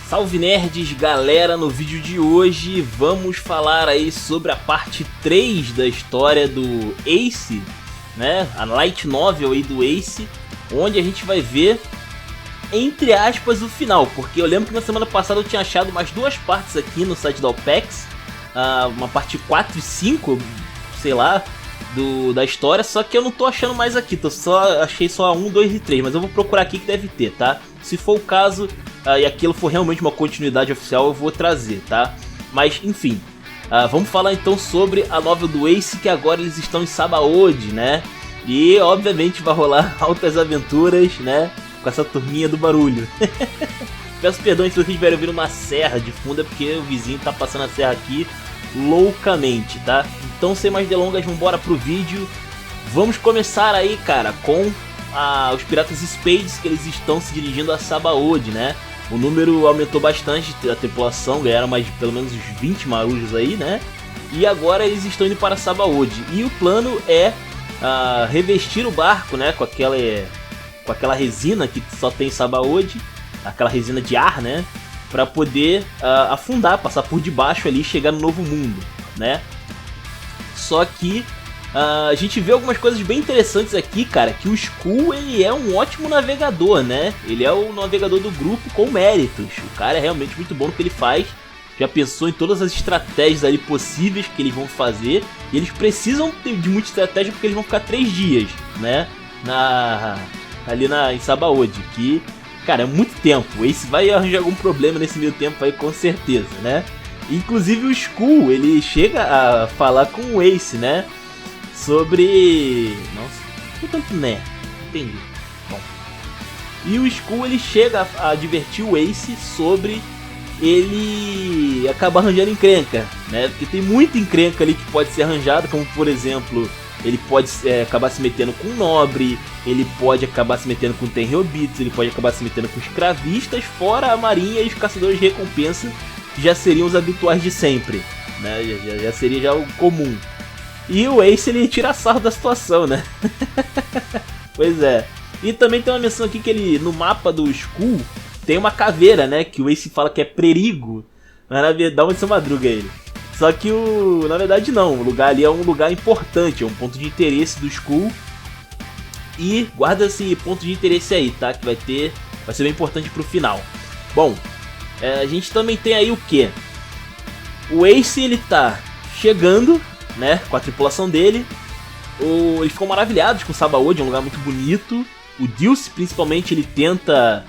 Salve nerds, galera, no vídeo de hoje vamos falar aí sobre a parte 3 da história do Ace, né? A light novel aí do Ace, onde a gente vai ver, entre aspas, o final, porque eu lembro que na semana passada eu tinha achado mais duas partes aqui no site da OPEX, uma parte 4 e 5, sei lá, da história, só que eu não tô achando mais aqui, achei só 1, 2 e 3, mas eu vou procurar aqui que deve ter, tá? Se for o caso, e aquilo for realmente uma continuidade oficial, eu vou trazer, tá? Mas, enfim, vamos falar então sobre a novel do Ace, que agora eles estão em Sabaody, né? E, obviamente, vai rolar altas aventuras, né? Com essa turminha do barulho. Peço perdão se vocês estiverem ouvindo uma serra de fundo, é porque o vizinho tá passando a serra aqui loucamente, tá? Então, sem mais delongas, vamos embora pro vídeo. Vamos começar aí, cara, com os Piratas Spades, que eles estão se dirigindo a Sabaody, né? O número aumentou bastante, a tripulação, ganharam mais de pelo menos uns 20 marujos aí, né? E agora eles estão indo para Sabaody. E o plano é revestir o barco, né? Com aquela resina que só tem em Sabaody, aquela resina de ar, né? Para poder afundar, passar por debaixo ali e chegar no Novo Mundo, né? Só que a gente vê algumas coisas bem interessantes aqui, cara, que o Skull, ele é um ótimo navegador, né? Ele é o navegador do grupo com méritos. O cara é realmente muito bom no que ele faz. Já pensou em todas as estratégias ali possíveis que eles vão fazer. E eles precisam de muita estratégia porque eles vão ficar 3 dias, né? Em Sabaody, que, cara, é muito tempo. O Ace vai arranjar algum problema nesse meio tempo aí, com certeza, né? Inclusive o Skull, ele chega a falar com o Ace, né? Sobre... Nossa, que tanto né? Entendi. Bom. E o Skull, ele chega a advertir o Ace sobre ele acabar arranjando encrenca, né? Porque tem muita encrenca ali que pode ser arranjada, como por exemplo, ele pode acabar se metendo com o Nobre, ele pode acabar se metendo com Tenryubitos, ele pode acabar se metendo com escravistas, fora a marinha e os caçadores de recompensa, que já seriam os habituais de sempre, né? Já seria já o comum. E o Ace, ele tira sarro da situação, né? Pois é. E também tem uma menção aqui que ele, no mapa do Skull, tem uma caveira, né? Que o Ace fala que é perigo. Mas na verdade, onde seu Madruga ele. Só que na verdade não, o lugar ali é um lugar importante, é um ponto de interesse do Skull. E guarda esse ponto de interesse aí, tá? Que vai ser bem importante pro final. Bom, a gente também tem aí o que? O Ace, ele tá chegando, né, com a tripulação dele. Eles ficam maravilhados com Sabaody, é um lugar muito bonito. O Dilce, principalmente, ele tenta,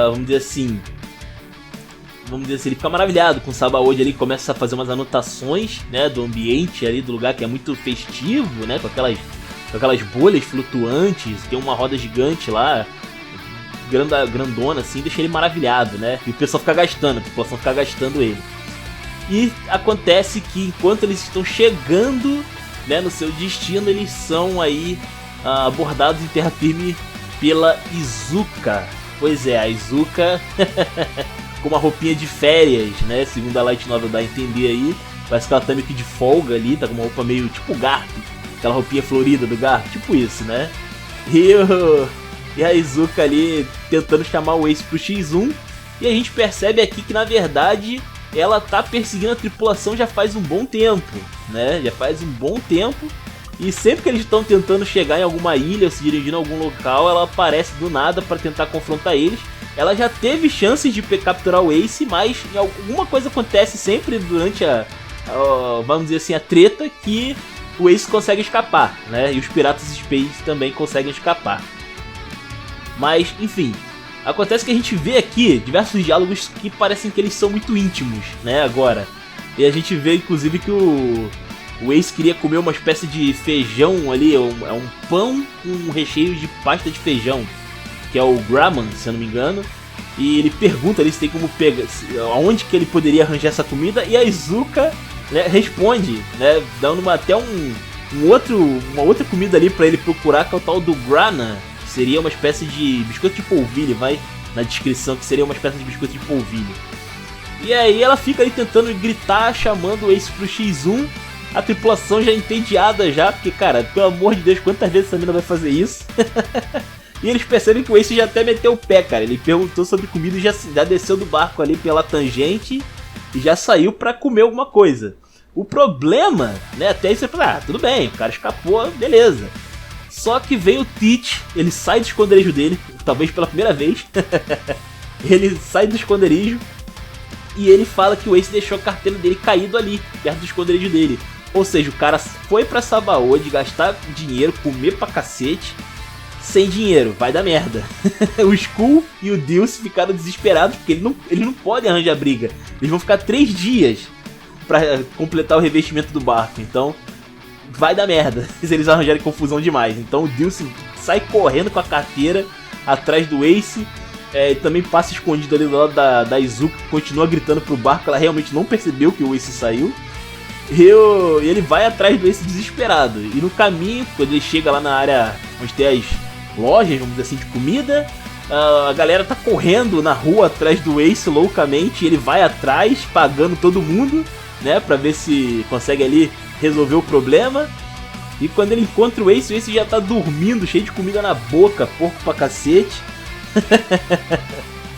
vamos dizer assim, ele fica maravilhado com Sabaody ali, começa a fazer umas anotações, né, do ambiente ali, do lugar, que é muito festivo, né, com aquelas bolhas flutuantes, tem uma roda gigante lá, grandona assim, deixa ele maravilhado, né, e o pessoal fica gastando, a tripulação fica gastando ele. E acontece que enquanto eles estão chegando, né, no seu destino, eles são aí abordados em terra firme pela Izuka. Pois é, a Izuka com uma roupinha de férias, né, segundo a light novel dá a entender aí. Parece que ela tá meio que de folga ali, tá com uma roupa meio tipo Garp, aquela roupinha florida do Garp, tipo isso, né. E a Izuka ali tentando chamar o Ace pro X1. E a gente percebe aqui que na verdade ela tá perseguindo a tripulação já faz um bom tempo, né? Já faz um bom tempo. E sempre que eles estão tentando chegar em alguma ilha, se dirigindo a algum local, ela aparece do nada para tentar confrontar eles. Ela já teve chances de capturar o Ace, mas alguma coisa acontece sempre durante vamos dizer assim, a treta, que o Ace consegue escapar, né? E os Piratas Spades também conseguem escapar. Mas, enfim, acontece que a gente vê aqui diversos diálogos que parecem que eles são muito íntimos, né, agora. E a gente vê, inclusive, que o Ace queria comer uma espécie de feijão ali, é um pão com um recheio de pasta de feijão, que é o Graman, se eu não me engano. E ele pergunta ali se tem como pegar, aonde que ele poderia arranjar essa comida, e a Izuka, né, responde, né, dando até uma outra comida ali pra ele procurar, que é o tal do Grana. Seria uma espécie de biscoito de polvilho, vai na descrição que seria uma espécie de biscoito de polvilho. E aí ela fica ali tentando gritar, chamando o Ace pro X1. A tripulação já entediada já, porque, cara, pelo amor de Deus, quantas vezes essa mina vai fazer isso? E eles percebem que o Ace já até meteu o pé, cara. Ele perguntou sobre comida e já desceu do barco ali pela tangente e já saiu pra comer alguma coisa. O problema, né, até aí você fala, tudo bem, o cara escapou, beleza. Só que vem o Teach, ele sai do esconderijo dele, talvez pela primeira vez. Ele sai do esconderijo e ele fala que o Ace deixou a carteira dele caído ali, perto do esconderijo dele. Ou seja, o cara foi pra Sabaody gastar dinheiro, comer pra cacete, sem dinheiro, vai dar merda. O Skull e o Deuce ficaram desesperados porque eles não podem arranjar briga. Eles vão ficar 3 dias pra completar o revestimento do barco, então vai dar merda se eles arranjarem confusão demais. Então o Deuce sai correndo com a carteira atrás do Ace, e também passa escondido ali do lado da Izuka, que continua gritando pro barco, ela realmente não percebeu que o Ace saiu. E ele vai atrás do Ace desesperado. E no caminho, quando ele chega lá na área onde tem as lojas, vamos dizer assim, de comida, a galera tá correndo na rua atrás do Ace loucamente. E ele vai atrás, pagando todo mundo, né, pra ver se consegue ali resolver o problema. E quando ele encontra o Ace já tá dormindo, cheio de comida na boca, porco pra cacete.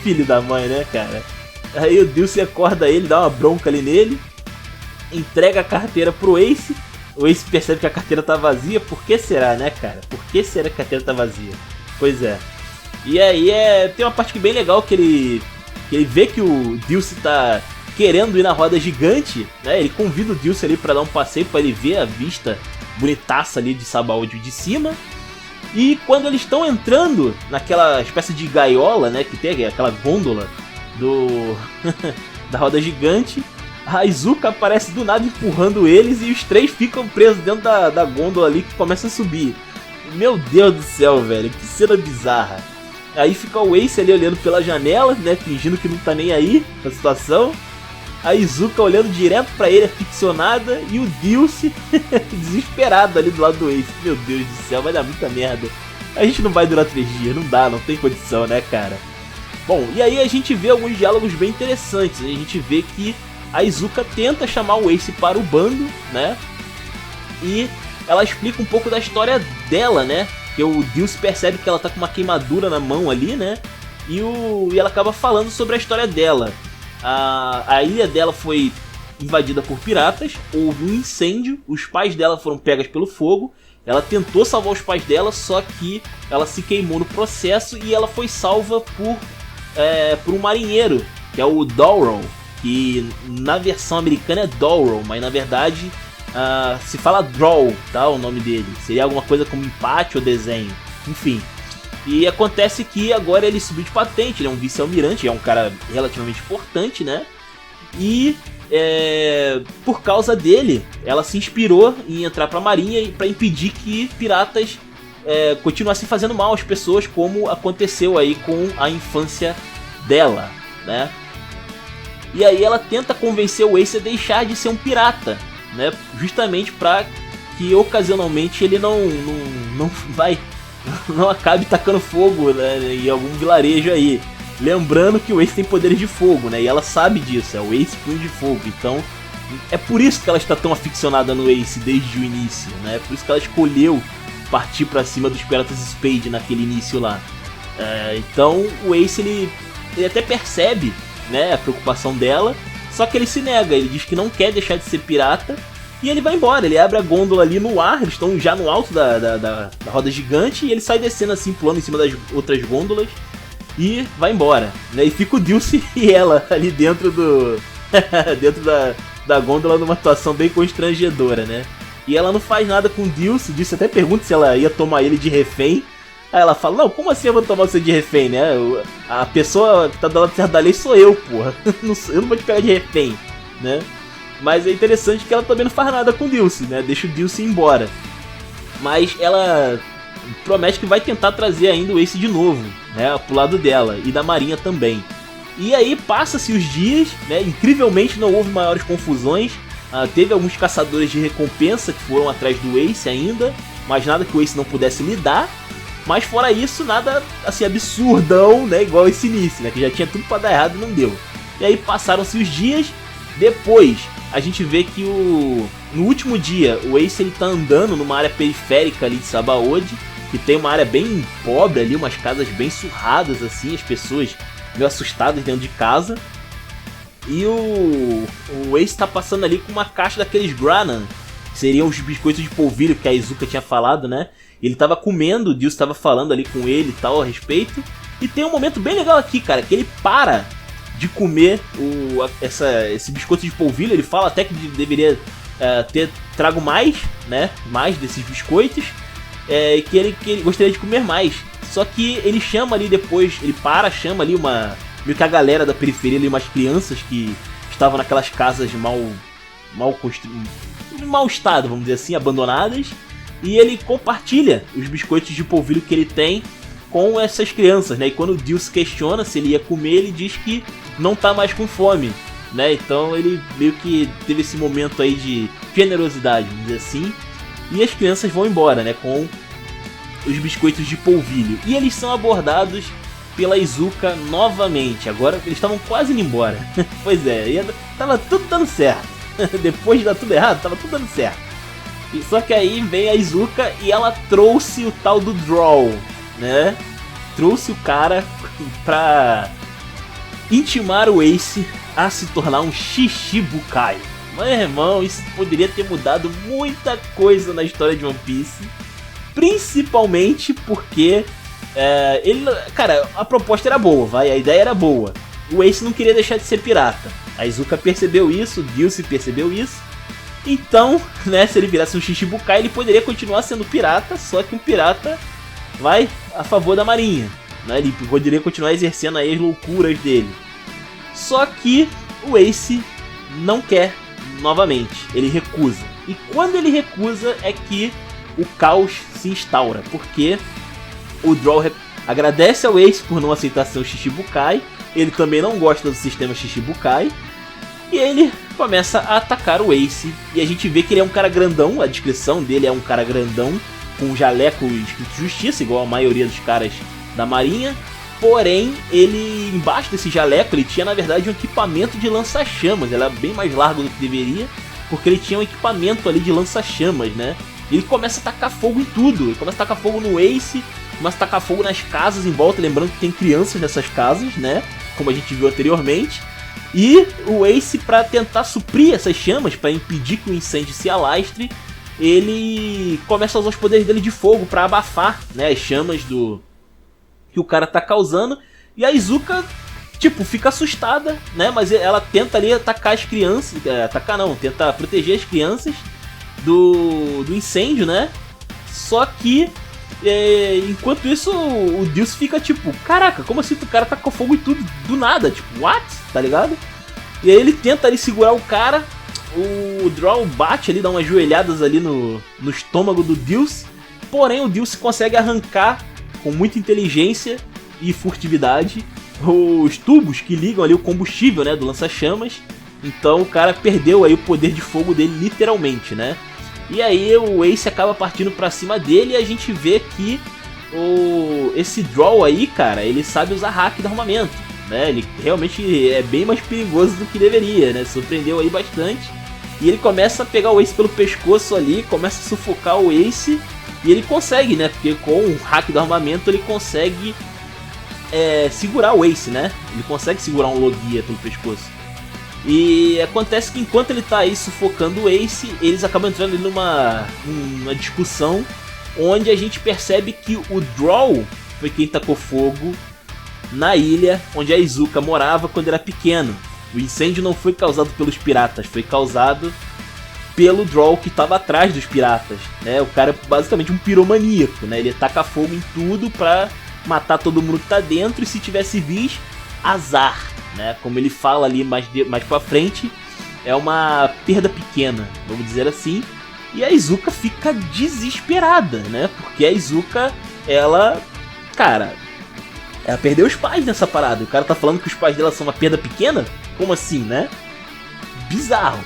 Filho da mãe, né, cara? Aí o Deuce acorda ele, dá uma bronca ali nele, entrega a carteira pro Ace. O Ace percebe que a carteira tá vazia. Por que será, né, cara? Por que será que a carteira tá vazia? Pois é. E aí tem uma parte bem legal que ele vê que o Deuce tá querendo ir na roda gigante, né? Ele convida o Deuce ali pra dar um passeio, pra ele ver a vista bonitaça ali de Sabaody de cima. E quando eles estão entrando naquela espécie de gaiola, né, que tem aquela gôndola da roda gigante, a Izuka aparece do nada empurrando eles e os 3 ficam presos dentro da gôndola ali, que começa a subir. Meu Deus do céu, velho, que cena bizarra. Aí fica o Ace ali olhando pela janela, né, fingindo que não tá nem aí com a situação. A Izuka olhando direto pra ele, aficionada, e o Deuce desesperado ali do lado do Ace. Meu Deus do céu, vai dar muita merda. A gente não vai durar 3 dias, não dá, não tem condição, né, cara? Bom, e aí a gente vê alguns diálogos bem interessantes. A gente vê que a Izuka tenta chamar o Ace para o bando, né? E ela explica um pouco da história dela, né? Que o Deuce percebe que ela tá com uma queimadura na mão ali, né? E ela acaba falando sobre a história dela. A ilha dela foi invadida por piratas, houve um incêndio, os pais dela foram pegas pelo fogo, ela tentou salvar os pais dela, só que ela se queimou no processo e ela foi salva por um marinheiro, que é o Dorrough, que na versão americana é Dorrough, mas na verdade se fala Draw, tá, o nome dele, seria alguma coisa como empate ou desenho, enfim. E acontece que agora ele subiu de patente, ele é um vice-almirante, é um cara relativamente importante, né? E por causa dele, ela se inspirou em entrar pra marinha para impedir que piratas continuassem fazendo mal às pessoas, como aconteceu aí com a infância dela, né? E aí ela tenta convencer o Ace a deixar de ser um pirata, né? Justamente para que ocasionalmente ele não acabe tacando fogo, né, em algum vilarejo aí. Lembrando que o Ace tem poderes de fogo, né? E ela sabe disso, é o Ace Punho de Fogo. Então é por isso que ela está tão aficionada no Ace desde o início, né? Por isso que ela escolheu partir pra cima dos Piratas Spade naquele início lá. Então o Ace ele até percebe, né, a preocupação dela, só que ele se nega, ele diz que não quer deixar de ser pirata. E ele vai embora, ele abre a gôndola ali no ar, eles estão já no alto da roda gigante, e ele sai descendo assim, pulando em cima das outras gôndolas, e vai embora, né? E fica o Deuce e ela ali dentro dentro da gôndola, numa situação bem constrangedora, né? E ela não faz nada com o Deuce até pergunta se ela ia tomar ele de refém. Aí ela fala, não, como assim eu vou tomar você de refém, né? A pessoa que tá do lado certo da lei sou eu, porra. Eu não vou te pegar de refém, né? Mas é interessante que ela também não faz nada com o Deuce, né? Deixa o Deuce ir embora. Mas ela promete que vai tentar trazer ainda o Ace de novo, né? Pro lado dela e da marinha também. E aí passa-se os dias, né? Incrivelmente não houve maiores confusões. Teve alguns caçadores de recompensa que foram atrás do Ace ainda, mas nada que o Ace não pudesse lidar. Mas fora isso, nada assim absurdão, né? Igual esse início, né? Que já tinha tudo pra dar errado e não deu. E aí passaram-se os dias. Depois a gente vê que no último dia o Ace ele tá andando numa área periférica ali de Sabaody que tem uma área bem pobre ali, umas casas bem surradas assim, as pessoas meio assustadas dentro de casa. E o Ace tá passando ali com uma caixa daqueles Granan, que seriam os biscoitos de polvilho que a Izuka tinha falado, né? Ele tava comendo, o Deus tava falando ali com ele e tal a respeito. E tem um momento bem legal aqui, cara, que ele para de comer esse biscoito de polvilho. Ele fala até que deveria ter trago mais, né? Mais desses biscoitos. Que ele gostaria de comer mais. Só que ele chama ali depois, ele chama ali meio que a galera da periferia ali, umas crianças que estavam naquelas casas em mau estado, vamos dizer assim, abandonadas. E ele compartilha os biscoitos de polvilho que ele tem com essas crianças, né? E quando o Deus questiona se ele ia comer, ele diz que não tá mais com fome, né? Então ele meio que teve esse momento aí de generosidade, vamos dizer assim. E as crianças vão embora, né? Com os biscoitos de polvilho. E eles são abordados pela Izuka novamente. Agora eles estavam quase indo embora. Pois é, tava tudo dando certo. Depois de dar tudo errado, tava tudo dando certo. Só que aí vem a Izuka e ela trouxe o tal do Draw, né? Trouxe o cara pra intimar o Ace a se tornar um Shichibukai. Mas, irmão, isso poderia ter mudado muita coisa na história de One Piece. Principalmente porque cara, a proposta era boa, a ideia era boa. O Ace não queria deixar de ser pirata. A Izuka percebeu isso, o Dilce percebeu isso. Então, né, se ele virasse um Shichibukai, ele poderia continuar sendo pirata, só que um pirata vai a favor da marinha, né? Ele poderia continuar exercendo aí as loucuras dele. Só que o Ace não quer novamente, ele recusa. E quando ele recusa é que o caos se instaura, porque o Draw agradece ao Ace por não aceitar ser um Shichibukai, ele também não gosta do sistema Shichibukai, e ele começa a atacar o Ace. E a gente vê que ele é um cara grandão, a descrição dele é um cara grandão, com um jaleco escrito Justiça, igual a maioria dos caras da marinha. Porém, ele, embaixo desse jaleco, ele tinha na verdade um equipamento de lança-chamas. Ele era bem mais largo do que deveria, porque ele tinha um equipamento ali de lança-chamas, né? Ele começa a tacar fogo em tudo, ele começa a tacar fogo no Ace, começa a tacar fogo nas casas em volta, lembrando que tem crianças nessas casas, né? Como a gente viu anteriormente. E o Ace, para tentar suprir essas chamas, para impedir que o incêndio se alastre, ele começa a usar os poderes dele de fogo para abafar, né, as chamas que o cara tá causando. E a Izuka, tipo, fica assustada, né, mas ela tenta ali atacar as crianças, tenta proteger as crianças do incêndio, né. Só que enquanto isso o Deus fica tipo, caraca, como assim o cara tá com fogo e tudo do nada, tipo, what? Tá ligado? E aí ele tenta ali segurar o cara, o Draw bate ali, dá umas joelhadas ali no estômago do Deus, porém o Deus consegue arrancar com muita inteligência e furtividade os tubos que ligam ali o combustível, né, do lança-chamas. Então o cara perdeu aí o poder de fogo dele literalmente, né? E aí o Ace acaba partindo pra cima dele e a gente vê que esse Draw aí, cara, ele sabe usar hack do armamento, né? Ele realmente é bem mais perigoso do que deveria, né? Surpreendeu aí bastante. E ele começa a pegar o Ace pelo pescoço ali, começa a sufocar o Ace. E ele consegue, né? Porque com o hack do armamento ele consegue segurar o Ace, né? Ele consegue segurar um Logia pelo pescoço. E acontece que enquanto ele tá aí sufocando o Ace, eles acabam entrando ali numa discussão onde a gente percebe que o Draw foi quem tacou fogo na ilha onde a Izuka morava quando era pequeno. O incêndio não foi causado pelos piratas, foi causado pelo Draw que estava atrás dos piratas, né? O cara é basicamente um piromaníaco, né? Ele taca fogo em tudo pra matar todo mundo que tá dentro, e se tivesse bis, azar, né? Como ele fala ali mais pra frente, é uma perda pequena, vamos dizer assim. E a Izuka fica desesperada, né? Porque a Izuka, ela perdeu os pais nessa parada. O cara tá falando que os pais dela são uma perda pequena? Como assim, né? Bizarro.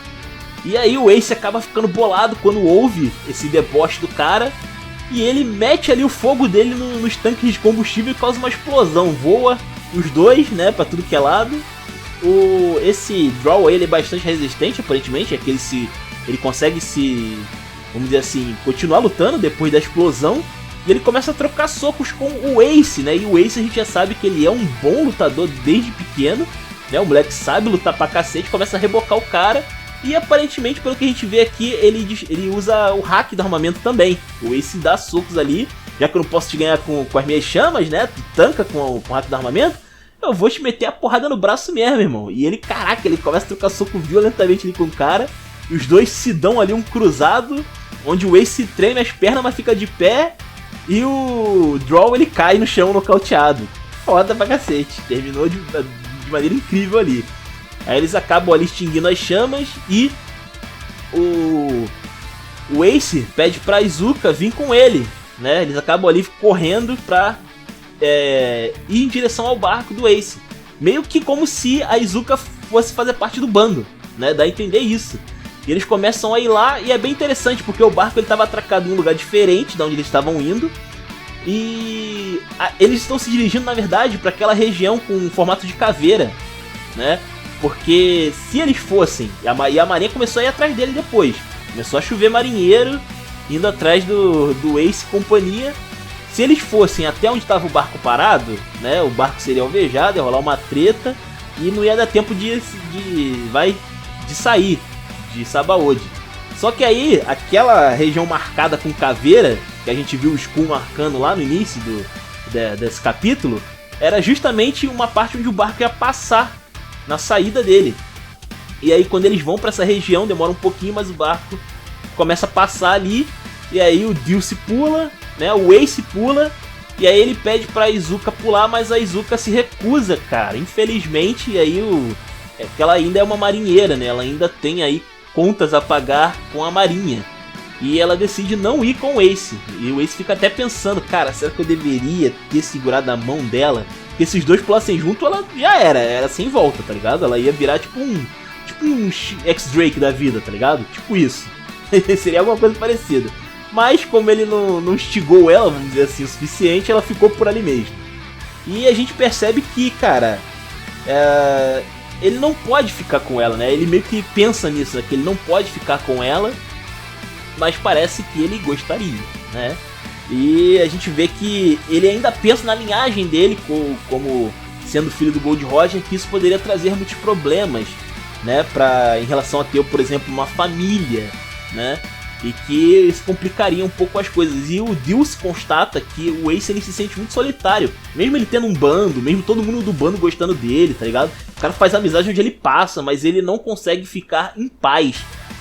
E aí o Ace acaba ficando bolado quando ouve esse deboche do cara, e ele mete ali o fogo dele nos tanques de combustível e causa uma explosão. Voa os dois, né, pra tudo que é lado. Esse Draw aí, ele é bastante resistente, aparentemente. É que ele consegue vamos dizer assim, continuar lutando depois da explosão. E ele começa a trocar socos com o Ace, né? E o Ace a gente já sabe que ele é um bom lutador desde pequeno, né? O moleque sabe lutar pra cacete, começa a rebocar o cara. E aparentemente, pelo que a gente vê aqui, ele usa o hack do armamento também. O Ace dá socos ali, já que eu não posso te ganhar com as minhas chamas, né? Tu tanca com o hack do armamento, eu vou te meter a porrada no braço mesmo, irmão. E ele, caraca, ele começa a trocar soco violentamente ali com o cara. E os dois se dão ali um cruzado, onde o Ace treme as pernas, mas fica de pé. E o Draw, ele cai no chão nocauteado. Foda pra cacete. Terminou de maneira incrível ali. Aí eles acabam ali extinguindo as chamas e o Ace pede pra Izuka vir com ele, né? Eles acabam ali correndo pra ir em direção ao barco do Ace. Meio que como se a Izuka fosse fazer parte do bando, né? Dá a entender isso. E eles começam a ir lá e é bem interessante porque o barco ele estava atracado em um lugar diferente de onde eles estavam indo. E eles estão se dirigindo, na verdade, para aquela região com formato de caveira, né? Porque se eles fossem, e a marinha começou a ir atrás dele depois, começou a chover marinheiro indo atrás do Ace e companhia. Se eles fossem até onde estava o barco parado, né, o barco seria alvejado, ia rolar uma treta e não ia dar tempo de sair de Sabaody. Só que aí, aquela região marcada com caveira, que a gente viu o Skull marcando lá no início desse capítulo, era justamente uma parte onde o barco ia passar na saída dele. E aí quando eles vão para essa região, demora um pouquinho, mas o barco começa a passar ali. E aí o Dilce pula, né? O Ace pula. E aí ele pede pra Izuka pular, mas a Izuka se recusa, cara. Infelizmente, e aí que ela ainda é uma marinheira, né? Ela ainda tem aí contas a pagar com a marinha. E ela decide não ir com o Ace. E o Ace fica até pensando, cara, será que eu deveria ter segurado a mão dela? Porque se os dois pulassem junto, ela já era sem volta, tá ligado? Ela ia virar tipo um X-Drake da vida, tá ligado? Tipo isso. Seria alguma coisa parecida. Mas como ele não instigou ela, vamos dizer assim, o suficiente, ela ficou por ali mesmo. E a gente percebe que, cara, ele não pode ficar com ela, né? Ele meio que pensa nisso, né? Que ele não pode ficar com ela, mas parece que ele gostaria, né? E a gente vê que ele ainda pensa na linhagem dele como sendo filho do Gold Roger, que isso poderia trazer muitos problemas, né? Em relação a ter, por exemplo, uma família, né? E que isso complicaria um pouco as coisas. E o Dilce constata que o Ace ele se sente muito solitário. Mesmo ele tendo um bando, mesmo todo mundo do bando gostando dele, tá ligado? O cara faz amizade onde ele passa, mas ele não consegue ficar em paz.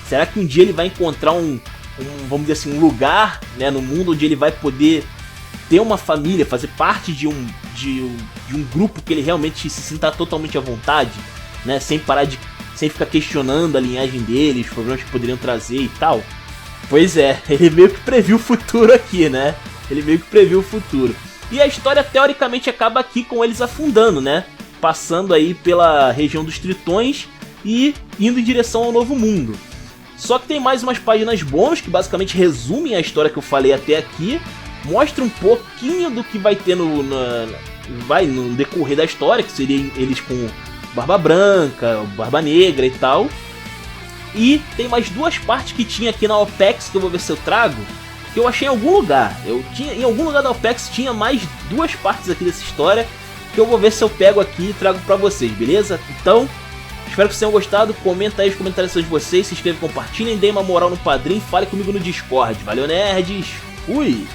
Será que um dia ele vai encontrar vamos dizer assim, um lugar, né, no mundo onde ele vai poder ter uma família, fazer parte de um grupo que ele realmente se sinta totalmente à vontade, né? Sem ficar questionando a linhagem dele, os problemas que poderiam trazer e tal? Pois é, ele meio que previu o futuro aqui, né? Ele meio que previu o futuro. E a história teoricamente acaba aqui com eles afundando, né? Passando aí pela região dos Tritões e indo em direção ao Novo Mundo. Só que tem mais umas páginas bônus que basicamente resumem a história que eu falei até aqui. Mostra um pouquinho do que vai ter no decorrer da história, que seria eles com Barba Branca, Barba Negra e tal. E tem mais duas partes que tinha aqui na OPEX que eu vou ver se eu trago, que eu achei em algum lugar. Em algum lugar da OPEX tinha mais duas partes aqui dessa história, que eu vou ver se eu pego aqui e trago pra vocês, beleza? Então, espero que vocês tenham gostado, comenta aí os comentários de vocês, se inscrevam, compartilhem, deem uma moral no Padrim, fale comigo no Discord. Valeu, nerds! Fui!